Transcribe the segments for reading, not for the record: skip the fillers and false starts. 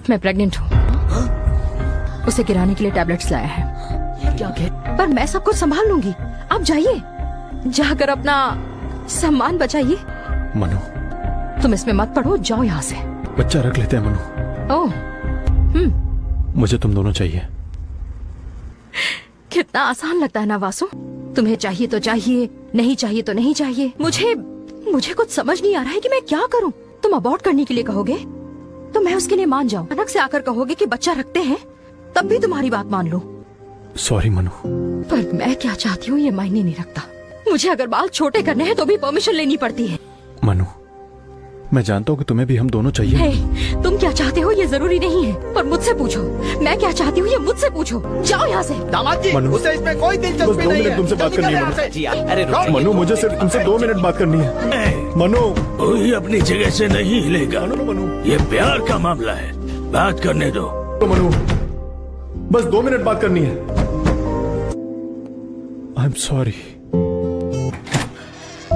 मैं प्रेग्नेंट हूँ। उसे गिराने के लिए टैबलेट्स लाया है। क्या कह? पर मैं सब कुछ संभाल लूंगी, आप जाइए, जाकर अपना सम्मान बचाइए। मनु, तुम इसमें मत पड़ो, जाओ यहाँ से। बच्चा रख लेते हैं मनु। ओह, मुझे तुम दोनों चाहिए। कितना आसान लगता है ना वासु। तुम्हें चाहिए तो चाहिए, नहीं चाहिए तो नहीं चाहिए। मुझे कुछ समझ नहीं आ रहा है कि मैं क्या करूं। तुम अबॉर्ट करने के लिए कहोगे तो मैं उसके लिए मान जाऊं। अचानक से आकर कहोगे कि बच्चा रखते हैं, तब भी तुम्हारी बात मान लो। सॉरी मनु। पर मैं क्या चाहती हूँ ये मायने नहीं रखता। मुझे अगर बाल छोटे करने हैं तो भी परमिशन लेनी पड़ती है। मनु, मैं जानता हूँ कि तुम्हें भी हम दोनों चाहिए। हे, तुम क्या चाहते हो ये जरूरी नहीं है, पर मुझसे पूछो। मैं क्या चाहती हूँ ये मुझसे पूछो। जाओ यहाँ से। दामाद जी, मनु, उसे इसमें कोई दिलचस्पी दो नहीं मिनट है। तुमसे बात जल्दी करनी है, करें मनु। आपसे। जी, अरे मनु, मुझे सिर्फ तुमसे 2 मिनट बात करनी है। मनु, कोई अपनी जगह से नहीं हिलेगा। मनु, ये प्यार का मामला है, बात करने दो। तो मनु, बस 2 मिनट बात करनी है। I am sorry.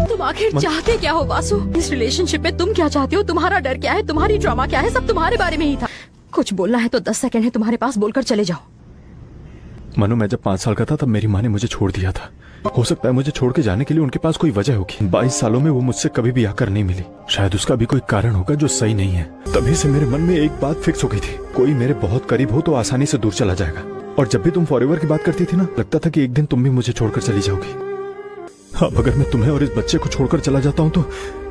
तुम आखिर चाहते क्या हो वासु? इस रिलेशनशिप में तुम क्या चाहते हो? तुम्हारा डर क्या है? तुम्हारी ड्रामा क्या है? सब तुम्हारे बारे में ही था। कुछ बोलना है तो 10 सेकंड है तुम्हारे पास, बोलकर चले जाओ। मनु, मैं जब 5 साल का था तब मेरी माँ ने मुझे छोड़ दिया था। हो सकता है मुझे छोड़ के जाने के लिए उनके पास कोई वजह होगी। 22 सालों में वो मुझसे कभी भी आकर नहीं मिली। शायद उसका भी कोई कारण होगा जो सही नहीं है। तभी से मेरे मन में एक बात फिक्स हो गई थी, कोई मेरे बहुत करीब हो तो आसानी से दूर चला जाएगा। और जब भी तुम फॉरएवर की बात करती थी ना, लगता था कि एक दिन तुम भी मुझे छोड़कर चली जाओगी। अब अगर मैं तुम्हें और इस बच्चे को छोड़कर चला जाता हूँ तो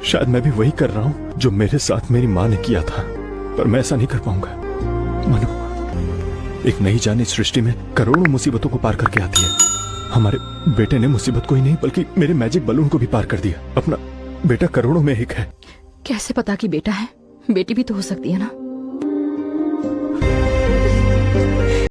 शायद मैं भी वही कर रहा हूँ जो मेरे साथ मेरी माँ ने किया था। पर मैं ऐसा नहीं कर पाऊंगा। मनु, एक नई जान इस सृष्टि में करोड़ों मुसीबतों को पार करके आती है। हमारे बेटे ने मुसीबत को ही नहीं बल्कि मेरे मैजिक बलून को भी पार कर दिया। अपना बेटा करोड़ों में एक है। कैसे पता कि बेटा है? बेटी भी तो हो सकती है ना।